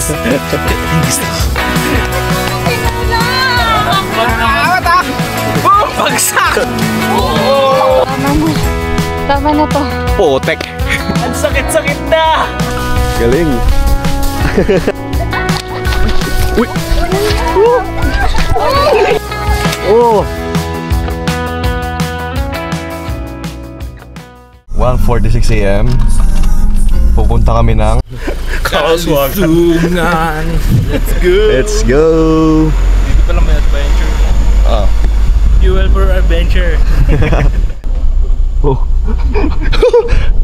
Gusto ko. Bagsak! Tama na to. Potek. Ang sakit-sakit na! Galing. Uy! Oh! 1:46 AM. Pupunta kami ng Kasungan. Let's go! Let's go! Dito pala may adventure. Ah. Fuel for adventure. Oh.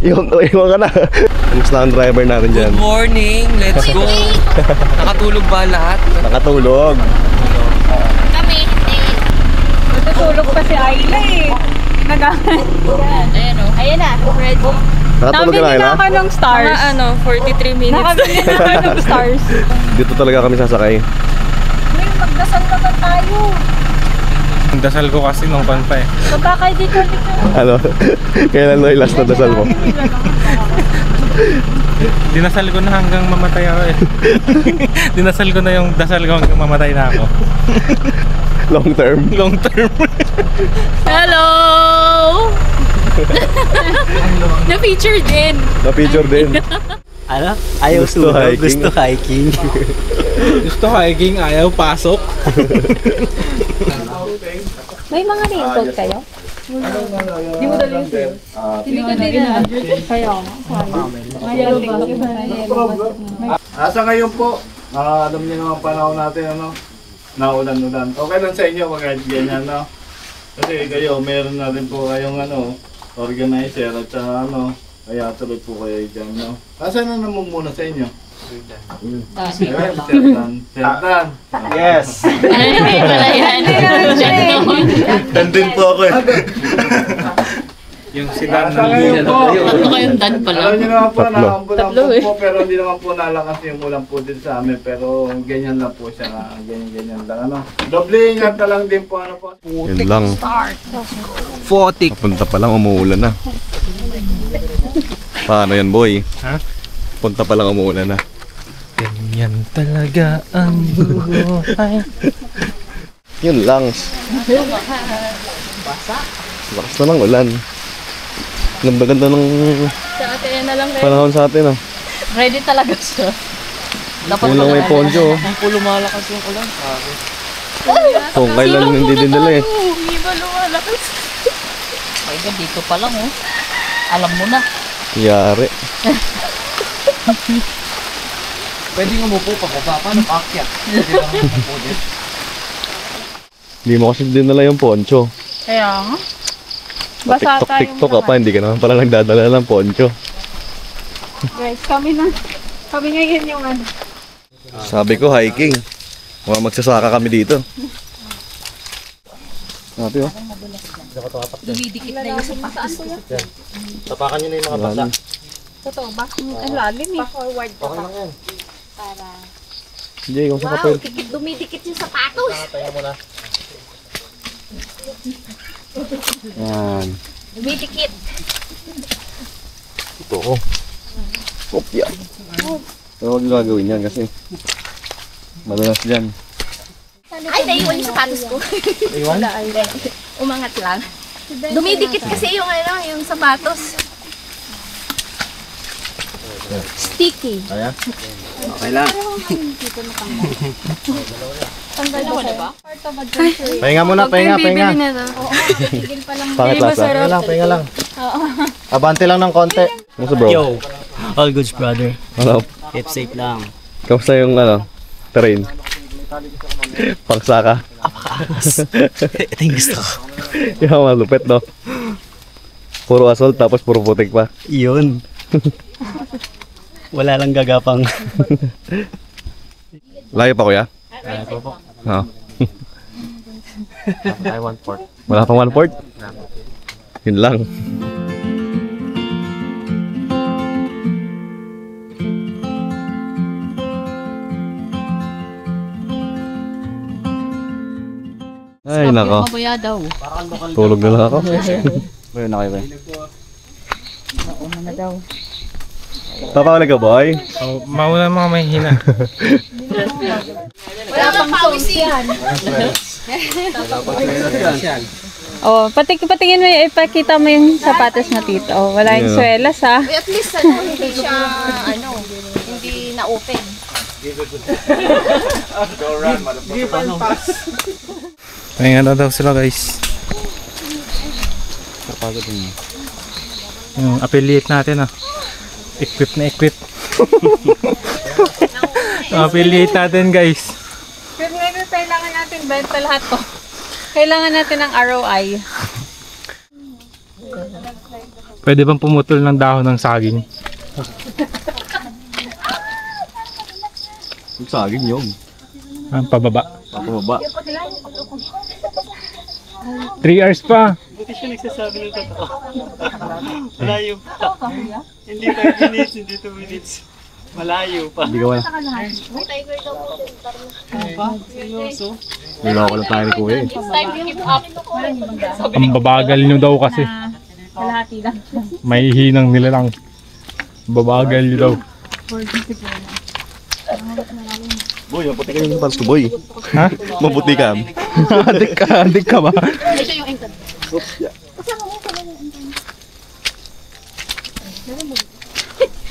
Iwan ka na. Kamusta ang driver natin dyan? Good morning, let's go. Nakatulog ba lahat? Nakatulog. Kami, hindi. Natutulog pa si Ayla eh. Ayan o. Ayan na. Ready. Nakatulog ka na, Ayla? Nakabili na ako ng stars. Mga 43 minutes. Nakabili na ako ng stars. Dito talaga kami sasakay. May magdasal naman tayo. Ang dasal ko kasi nung pan pa eh. Magkakay dito. Ano? Kailan mo yung last na dasal mo? Dinasal ko na hanggang mamatay ako eh. Dinasal ko na yung dasal ko hanggang mamatay na ako. Long term? Long term. Hello! Na-feature din. Na-feature din. Ano? Ayaw Gusto hiking. Gusto hiking. Gusto hiking, ayaw pasok. May mga raincoat kayo? Hindi mo dali yung sa'yo. Hindi ko din na. Kaya ako. Asa ngayon po? Alam niyo naman panahon natin, ano? Naulan-ulan. Okay lang sa inyo pag ganyan, no? Kasi kayo, meron na rin po kayong organizer at ano, kaya tuloy po kayo dyan, no? Asa na namumuna sa inyo? Sertan. Yes! Wala yan. Nandun po ako eh. Yung si Dan Asa ngayon po? Tatlo kayong dad pala. Alam niyo naman po, Tatlo. nakambulambog po, pero hindi naman po nalakas yung ulan po din sa amin. Pero ganyan lang po siya, ganyan lang, ano. Doble ingat na lang din po, ano po. Yun lang. Fotik. Punta pa lang, umuulan na. Paano yan, boy? Ha? Punta pa lang, umuulan na. Ganyan talaga ang buhay. Yun lang. Lakas na ng ulan. Ganda-ganda ng Sa atin na lang rin. panahon sa atin, ah. Ready talaga siya. Dapat Yun lang may poncho, oh. Kung lumalakas yung ulan. Kung kailan hindi din dala eh. Hindi ba lumalakas? Ay, dito pa lang oh. Alam mo na. Yari. Pwede nga umupo pa ko ba? Paano paakyat? Pwede lang umupo din. Hindi mo kasi dinala yung poncho. Kaya nga. Basa tayo. TikTok ka pa, hindi ka naman pala nagdadala ng poncho. Guys, kami ngayon yung ano. Sabi ko hiking. Mga magsasaka kami dito. Sabi oh. Dumidikit na yung sapatos ko. Tapakan nyo na yung mga basa. Totoo ba? Ang lalim eh. Pa-forward ka pa. Para. Hindi, kung sa kapal. Dumidikit yung sapatos. Yan. Dumidikit. Ito ko. Kopya. Pero huwag gagawin yan kasi madalas dyan. Ay, naiwan yung sapatos ko. Iwan? Umangat lang. Dumidikit kasi yung sapatos. Sticky. Kaya? Okay lang. Tanggal na ba? Pahinga muna, pahinga. Pangit lasa. Pahinga lang. Abante lang ng konti. Musta bro? Yo, all goods brother. Ano? Keep safe lang. Kamusta yung terrain? Pangsaka. Ito yung gusto ko. Yung malupit, no? Puro assault tapos puro putik pa. Yun. Wala lang gagapang. Layo pa kuya? Ito po. Oo. I want pork. Wala pang 1/4? Yun lang. Ay, nako. Mamaya daw. Tulog na lang ako. Ayun na kayo ba? Nauna na daw. Papawala ka, boy? Oh, mauna mga may hina. Wala pang pawis yan. Oh, patingin mo, ipakita mo yung sapatos na tito. Oh, wala yung swelas ha. At least hindi siya, hindi na-open. Ay nga daw sila guys. Yung affiliate natin Equip na equip. Yung affiliate natin guys. Kasi ngayon kailangan natin benta lahat to. Kailangan natin ng ROI. Pwede bang pumutol ng dahon ng saging? Yung saging yun. Pababa. Papababa. 3 hours pa. Buti siya nagsasabi ng totoo. Malayo pa. Hindi 5 minutes, hindi 2 minutes. Malayo pa. Hindi ka wala. Ano ba? Seryoso? Niloko lang tayo ni Kuya eh. Ang babagal nyo daw kasi. Kalahati lang. May hinang nila lang. Babagal nyo daw. Boy, maputi ka yung parto, boy. Ha? Maputi ka. Adik ka ba?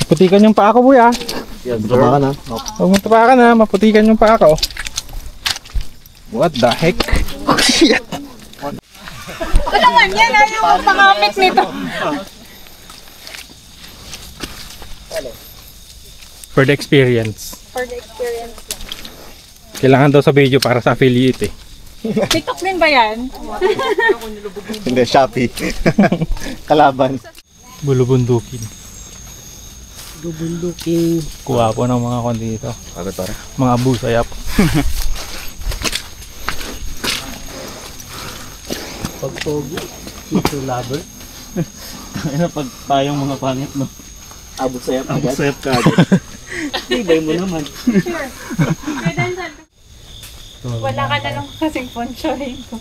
Putikan yung paa ko, boy Yan, drama ka na. Huwag mo tapakan maputikan yung paa ko. What the heck? Oh, shit! Ito naman yan, ayaw mo pakamit nito. For the experience. For the experience. Kailangan daw sa video para sa affiliate eh. TikTok din ba yan? Hindi, Shopee. Kalaban. Bulubundukin. Kuha po ng mga kon dito. Agad pare. Mga busayap. Pagpogo. Ito lover. Ano pag tayong mga pangit no? Abusayap agad. Abusayap ka agad. Ibay mo naman. Wala ka na lang kasing ponchohin ko.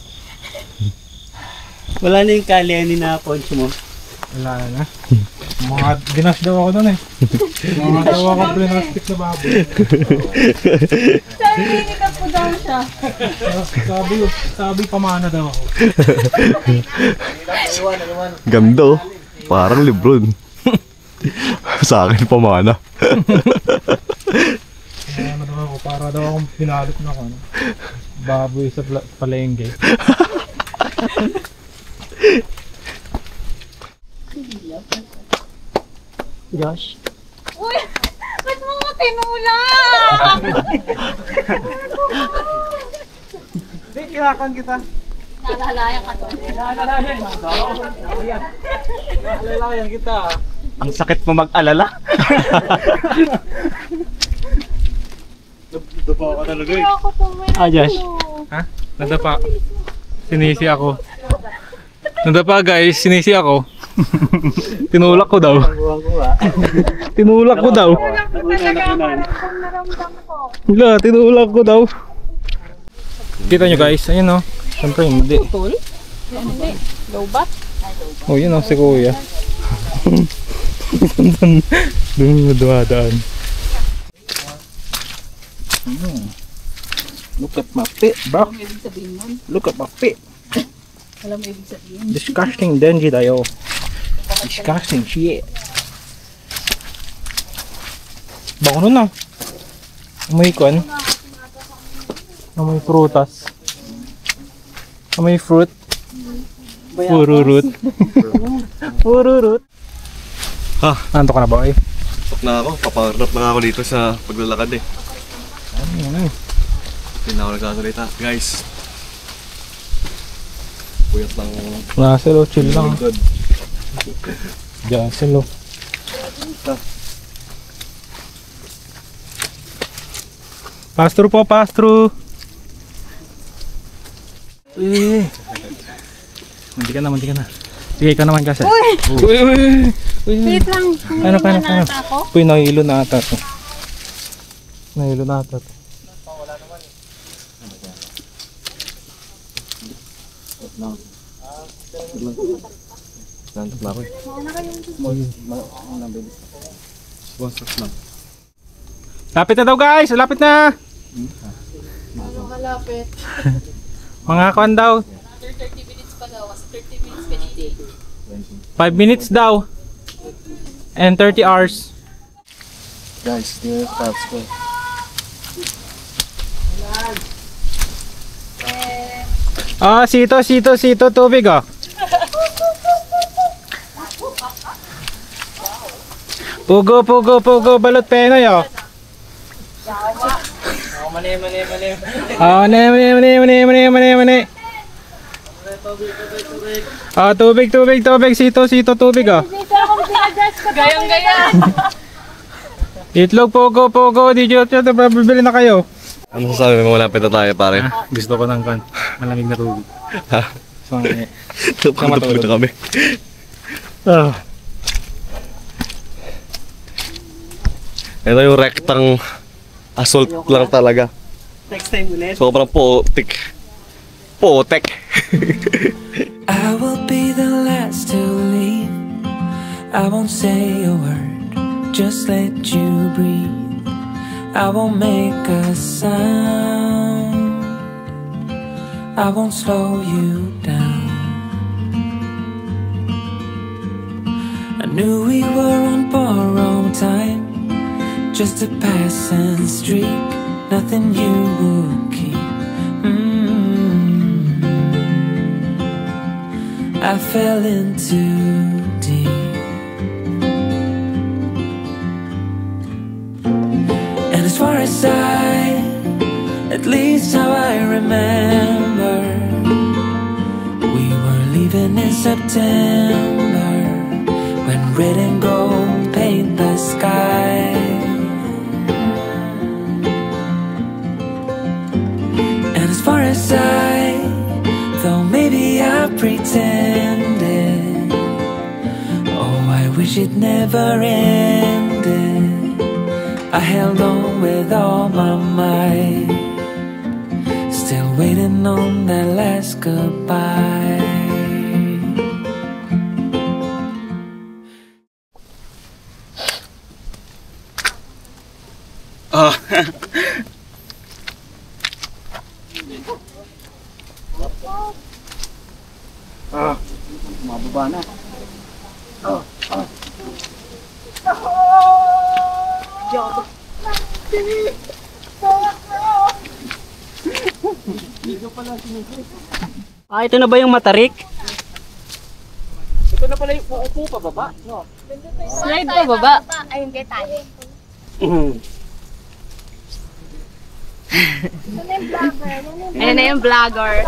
Wala na yung kaleni na poncho mo. Wala na. Mga dinas daw ako doon eh. Mga daw ako plastic na baboy. Sabi, ninikap ko daw siya. Sabi pamana daw ako. Ganda oh. Parang Lebron. Sa akin pamana. Ano daw ako, para daw akong pinalot na ako. Baboy sa palengke. Josh. Uy! Ba't mo mo tinula? Hindi, kinakan kita. Nalalayan ka to. Alalayan kita. Ang sakit mo mag-alala. Dapa ka talaga eh. Ako tumira. Josh. Ha? Nadapa. Sinisi ako. Nadapa guys, sinisi ako. Tinulak ko daw. Tinulak ko daw. Naramdam ko. Wala, tinulak ko daw. Kita nyo guys, ayun o. Siyempre hindi. Lobat? Oh, yun o, si Kuya. Doon na dumadaan. Look at my feet, bro. Look at my feet. Alam mo ibig sabihin? Disgusting denji dayo. Disgusting shit. Bako nun amoy kon. Amoy prutas. Amoy fruit. Pururut. Pururut. Ha? Nanto ka na ba eh? Tok na ako. Papaharap na ako dito sa paglalakad eh. Ano? Hindi na ako nagsasalita. Guys. Puyat lang. Nasilo, chill lang. Good. Diyan silo. Pass through po, pass through. Mandi ka na, mandi ka na. Sige ka naman kasi. Uy! Uy! Wait lang. Ano pa, ano pa? Nata ako. Uy, nahilo na ata to. Nahilo na ata to. Nantok na ako eh. Sponsors lang. Lapit na daw guys! Lapit na! Ano kalapit? Mga kuan daw. 30 minutes pa daw. Kasi 30 minutes kanina. 5 minutes daw. And 30 hours. Guys, di na tapos ko. Ah, sito, tubig oh. Pugo, balot penoy oh. Mani. Ah, mani. Ah, tubig, sito, tubig oh. Gayang-gayang. Itlog, pugo, di dito, bibili na kayo. Ano sasabi mo, malapit na tayo pare? Ah, gusto ko ng kan, malamig na tubig. Ha? So, Napakatulog na kami. Ah. Ito yung rectang assault lang talaga. Next time ulit. Sobrang potik. Potek. I will be the last to leave. I won't say a word, just let you breathe. I won't make a sound, I won't slow you down. I knew we were on borrowed time, just a passing streak, nothing you would keep. I fell in too deep. And as far as at least how I remember, we were leaving in September, when red and gold paint the sky. And as far as though maybe I pretended, oh, I wish it never ended. I held on with all my might, still waiting on that last goodbye. Ah. Mababa na. Ah, ito na ba yung matarik? Ito na pala yung uupo pa baba, no? Slide pa baba. Ayun kay tayo. Ayan na yung vlogger.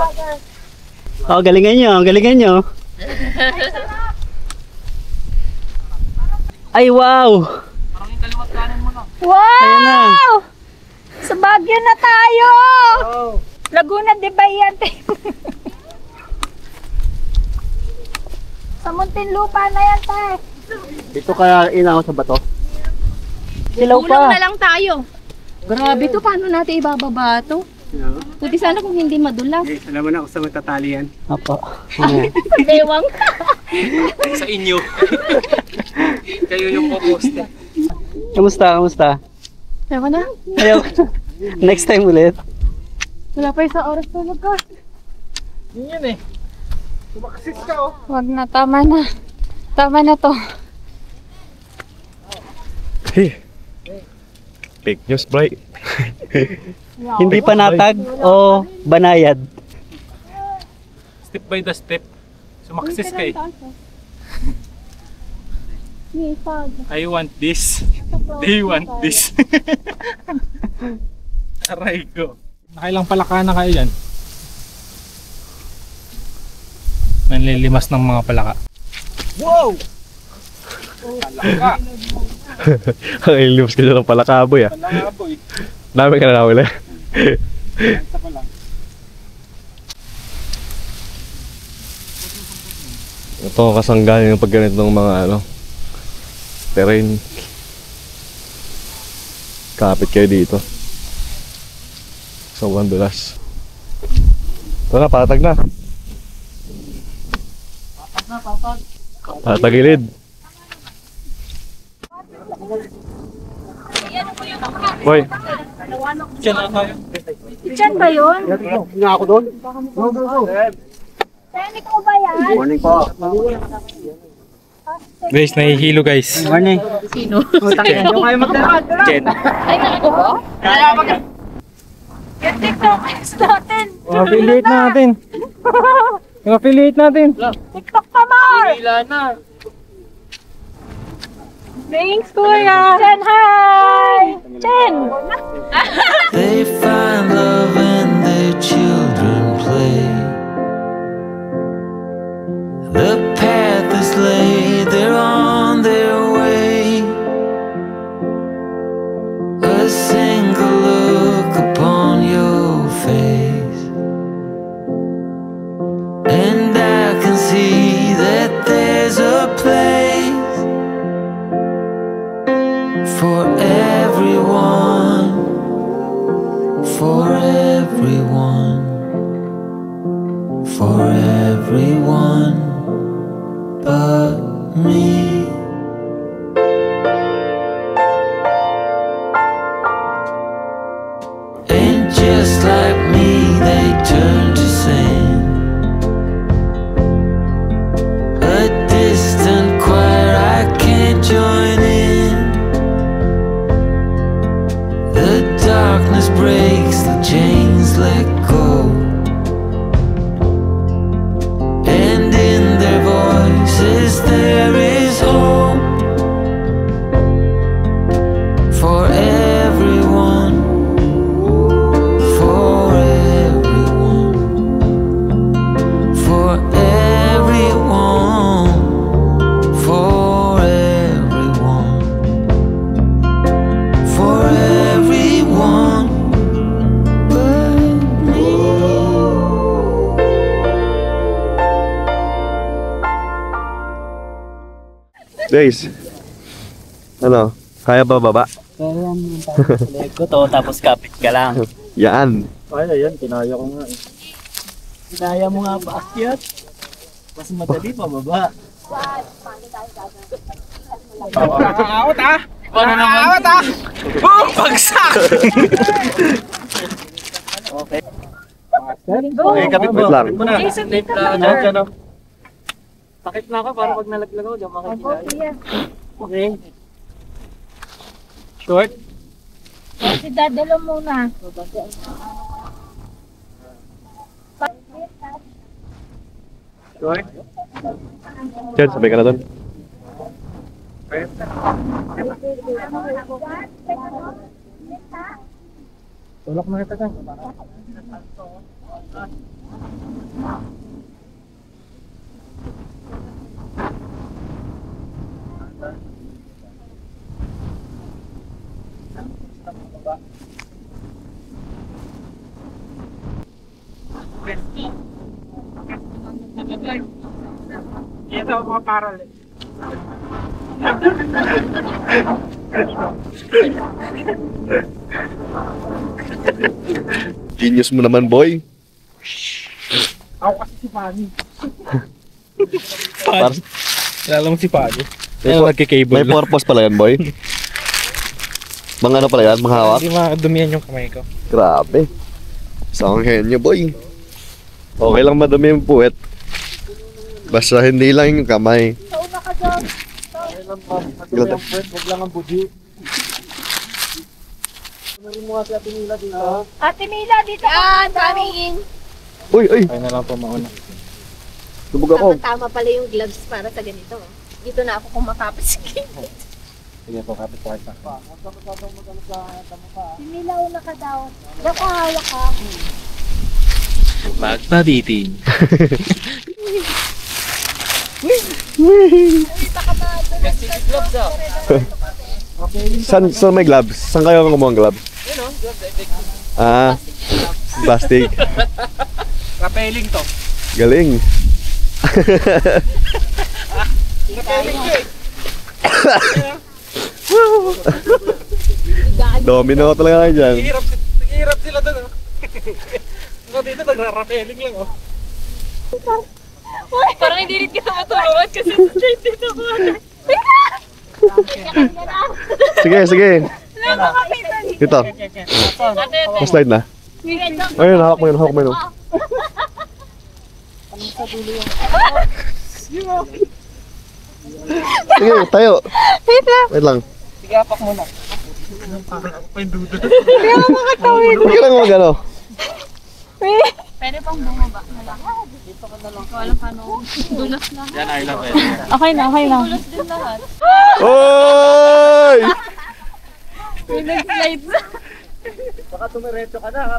Oh, galingan nyo. Ay, wow! Wow! Sa Baguio na tayo! Laguna de Bayan. Sa Muntinlupa na yan, tayo. Dito kaya inaw sa bato? Gulong na lang tayo. Grabe to, paano natin ibababa to? Puti sana kung hindi madulas. Guys, alam mo na kung saan magtatali yan. Apo. Dewang. Sa inyo. Kayo yung poposte. Kamusta? Ewan na. Ayaw. Next time ulit. Wala pa isang oras tulog ka. Yun eh. Sumaksis ka oh. Wag na, tama na. Tama na to. Hey. Fake news, bray. Hindi pa natag o banayad? Step by the step. Sumaksis ka eh. I want this. They want this. Aray ko. Nakailang palaka na kayo yan? Nanlilimas ng mga palaka. Wow! Palaka! Ang ilimus ka dyan ng palakaboy ah. Palakaboy. Dami ka na nawala. Isa pa lang. Ito ang kasanggahan yung pagganit ng mga terrain. Kapit kayo dito. Sobrang dulas. Ito na, patag na. Patagilid. Boy. Diyan ba yun? Nga ako doon. Sen, ikaw ba yan? Morning po. Guys, nahihilo guys. Morning. Sino? Jen. Yung kayo magdala. Jen. Ay, talaga ba? Kaya mag... Yung TikTokers natin. Affiliate natin. Yung affiliate natin. TikTok pa, Mar! Hila na. Thanks, Kuya! Chen, hi! Chen! They find love and their children play. The path is laid, they're on their way. A single look upon your face, and I can see that there's a place for everyone, for everyone, for everyone but me. And just like me, they turn to sand. A distant choir I can't join in. The darkness breaks, the chains let go, and in their voices there is hope for everyone, for everyone, for everyone, for everyone, for everyone but me. Guys, ano? Kaya ba baba? Leg ko to, tapos kapit ka lang. Yan. Ay, ayan, kinaya ko nga eh. Kinaya mo nga ba akyat? Mas madali pa baba. Nakakawat ah! Nakakawat ah! Boom! Bagsak! Okay. Okay, kapit mo. Wait lang. Kapit mo na. Jason, Tape dito lang. na. Diyan ka no. Takip na ako para pag nalaglag ako, diyan makikilala. Okay. Short. Si Dadalo muna. Short. Jen, sabay ka na doon. Tulak na kita dyan. Ito mga paral eh. Genius mo naman, boy. Ako kasi si Fanny. Pad. Lalo mo si Pado. May, Ano nagkikable may lang. purpose pala yan, boy. Mga ano pala yan, mga hawak. Hindi makadumihan yung kamay ko. Grabe. Isang henyo, boy. Okay lang madumi yung puwet. Basta hindi lang yung kamay. Sauna ka dyan. Huwag lang ang budi. Ano mo nga si Ate Mila dito? Ate Mila, dito ka. Yan, Uy, uy. Kaya na lang po mauna. Lubog ako. Tama pala yung gloves para sa ganito. Dito na ako kumakapit sa gilid. Sige po, kapit po kayo. Si Mila, una ka daw. Nakahawak ka. Magpabitin. Saan may gloves? Saan kayo kumuha ng gloves? Ah, plastic. Rappelling to. Galing. Domino talaga kayo dyan. Hirap sila doon oh. Ako dito nagra-rappelling lang oh. Parang hindi rin kita matulungan kasi straight dito ko. Sige, sige. Wala Dito. Slide na. Ayun, hawak mo yun, hawak mo yun. Sige, tayo. Wait lang. Sige, apak muna. Sige lang mo gano. Pwede pang bumaba na lang. Dito ka na lang. Walang paano. Dulas na. Yan, ay lang. Okay na, okay na. Dulas din lahat. Oy! May nag-slide. Baka tumiretso ka na ha.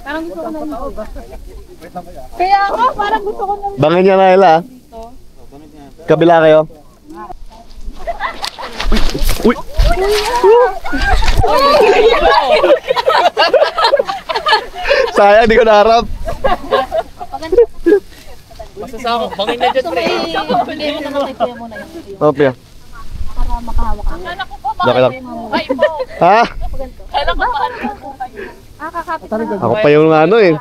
Parang gusto ko na. Kaya ako, parang gusto ko na. Bangin niya na ila. Kabila kayo. Uy! Sayang, di ko naharap. Masasama, bangin na dyan, pre. Hindi mo na nakikaya mo na yun. Okay. Para makahawak ka. Anak ko pa ba? Laki lang. Ay mo. Ha? Anak ko pa. Kakapit na. Ako pa yung ano eh.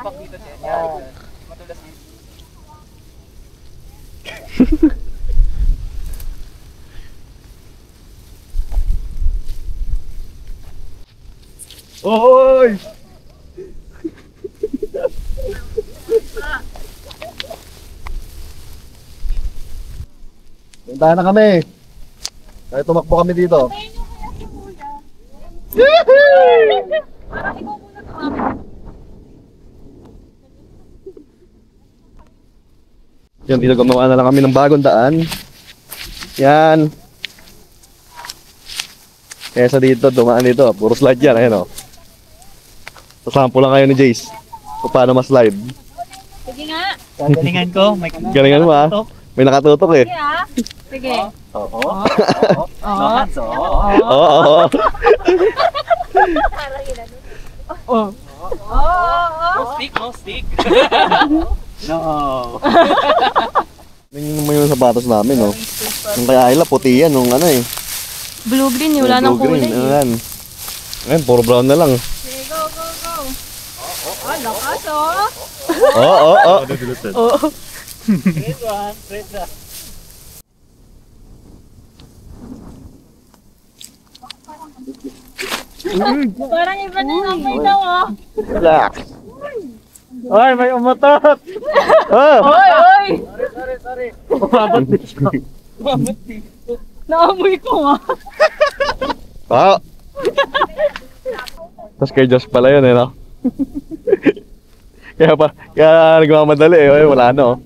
Oy! Puntahan na kami. Kaya tumakbo kami dito. Yan, dito gumawa na lang kami ng bagong daan. Yan. Kaya sa dito, dumaan dito. Puro slide yan, ayan o. Sasample lang kayo ni Jace kung paano ma-slide. Sige nga. Galingan ko. May Galingan mo ha. May nakatutok eh. Sige ah. Sige. Oo. No hands, oo. Oo. No stick, no stick. No. Tingnan mo yung sapatos namin, no? Yung kay Ayla, puti yan, nung ano eh. Blue-green, wala nang Blue green, kulay. ayan. Ayan, puro brown na lang. Sige, go, go, go. Oh, lakas oh. Oo, oo. Grade 1, grade 1. Parang iba na yung amoy daw oh. Relax. Ay, may umatot. Oh! Oy, oy. Sorry. Umabot dito. Naamoy ko ah. Ah! Tapos kay Josh pala yun eh, no? kaya nagmamadali eh, ay, wala na oh.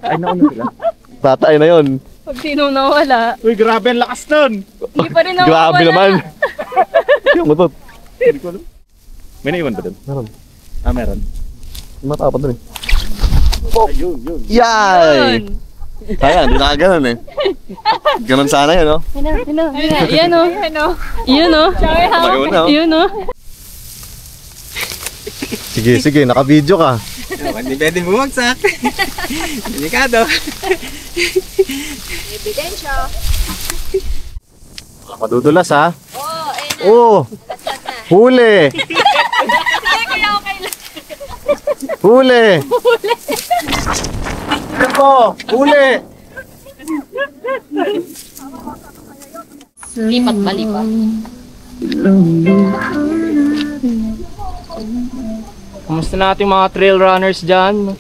Ay, nauna sila. Tatay na yun. Pag sino nawala, Uy, grabe ang lakas nun. hindi pa rin nawawala. Grabe naman. Yung mutot. May naiwan ba doon? Meron. Ah, meron. Matapat dun eh. Ayun, yun. Yay! Kaya, hindi nakaganon eh. Ganon sana yun, no? Yan o. Yan o. Magawa na, oh. Yan o. Sige, sige, naka-video ka. Hindi pwede bumagsak. Delikado. Ebidensya. Madudulas ha? Oo, Oo! Huli! Huli! Ako! Huli! Lipat-balipat. Kumusta natin mga trail runners dyan?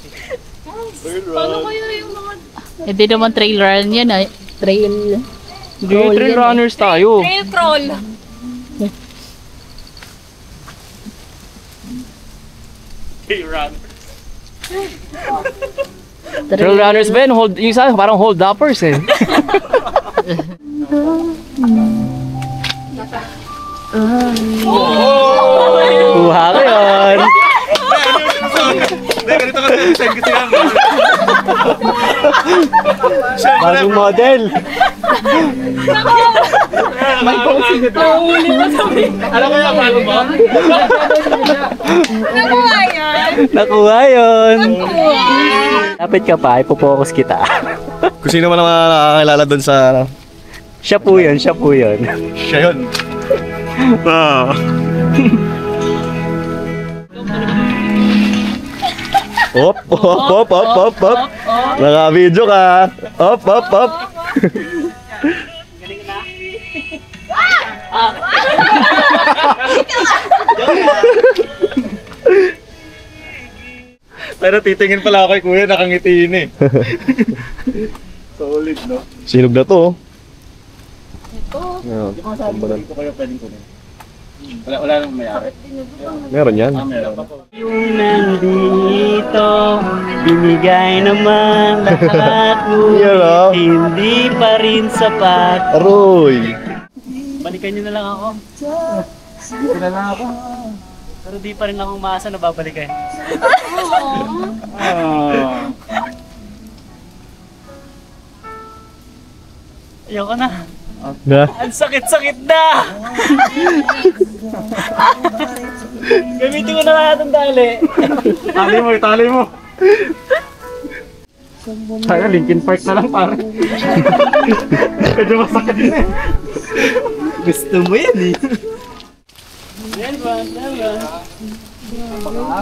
Paano kaya yung mga... Hindi naman trail run yan ah. Trail. Hindi, trail runners tayo. Trail crawl. Trail runners ba yun? Yung isa parang hold-uppers eh. Kuha ko yun. Bagong model. Alam mo yung bago mo? Nakuha yan. Nakuha yun. Lapit ka pa, ipopokus kita. Kung sino man ang nakakilala doon sa... Siya po yun, siya po yun. Siya yun. Ah. Op, op, op, op, op, op. Naka-video ka. Op, op, op. Pero titingin pala ako kay kuya, nakangiti yun eh. Solid, no? Sinog na to. Ito. Yeah, kumbalan. Ito kayo pwedeng kunin. Wala nang mayari. Meron yan. Meron. Yung nandito, binigay naman lahat Yan, ah. hindi pa rin sapat. Aroy! Balikan nyo na lang ako. Balikan na lang ako. Pero di pa rin ako umaasa na babalikan. Ayoko na. Na? Ang sakit-sakit na! Gamitin ko na lahat ng tali. Tali mo. Kaya Linkin Park na lang pare. Medyo masakit din eh. Gusto mo yan eh.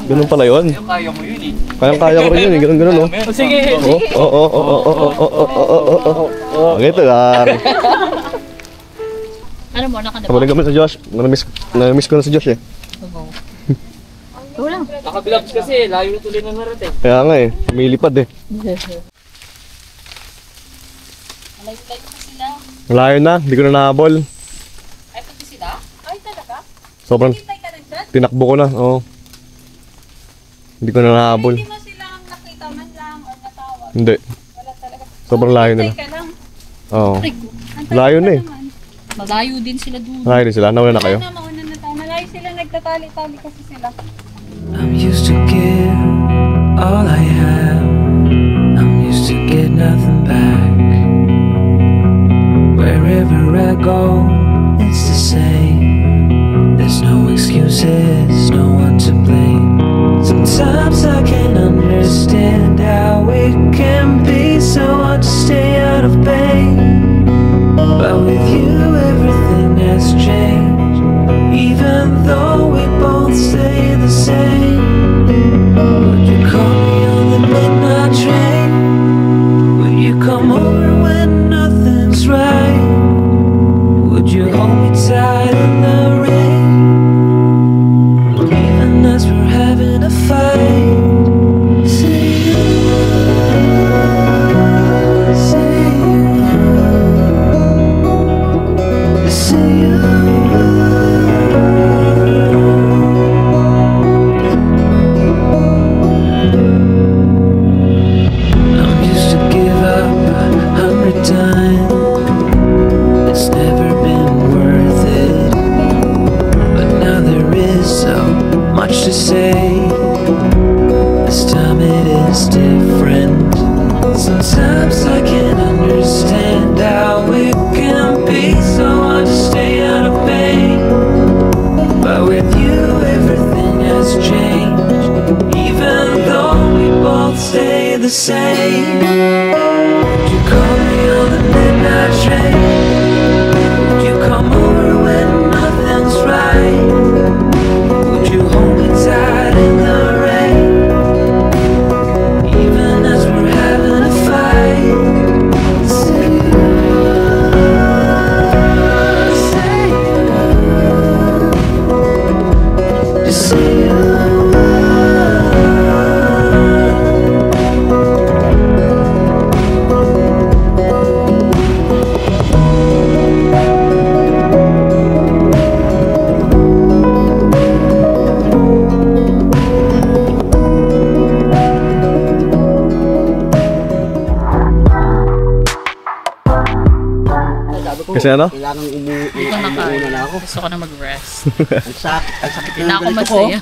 Ganun pala yun. Kaya mo yun eh. Kaya ko rin yun. Ganun, oh. Sige. Ganito lang. Ano mo, naka na ba? Kamulang kami sa Josh. Na-miss ko na si Josh eh. Ito lang. Nakabilaps kasi, layo na tuloy na narating. Kaya nga eh. Umilipad eh. Malay-malay ko sila. Malayo na. Hindi ko na nahabol. Ay, pati sila? Ay, talaga? Sobrang Hintay ka nandyan? tinakbo ko na. Oo. Hindi ko na nahabol. Hindi mo silang nakita man lang o natawag. Hindi. Wala talaga. Sobrang layo nila. Hintay ka lang. Oo. Ay, antay Layo ka na eh. naman. Malayo din sila doon. Malayo din sila. Nauna na kayo. Wala na, mauna na tayo. Malayo sila, nagtatali-tali kasi sila. I'm used to give all I have. I'm used to get nothing back. Wherever I go, it's the same. There's no excuses, no one to blame. Sometimes I can't understand how it can be so hard to stay out of pain. But with you everything has changed. Even though we both stay the same. Would you call me on the midnight train? Would you come over when nothing's right? Would you hold me tight in the rain? Even as we're having a fight. Say you, say you, say you. I'm used to give up 100 times. It's never been worth it. But now there is so much to say. This time it is different. Sometimes I can't understand how it can be so hard to stay out of pain. But with you everything has changed. Even though we both stay the same. Would you call me on the midnight train? Would you come over when nothing's right? Would you hold me tight in the rain? Even as we're having a fight. Say you, just say you. Kasi ano? Hindi ko na kaya. Gusto ko na mag-rest. Hindi na ako masaya.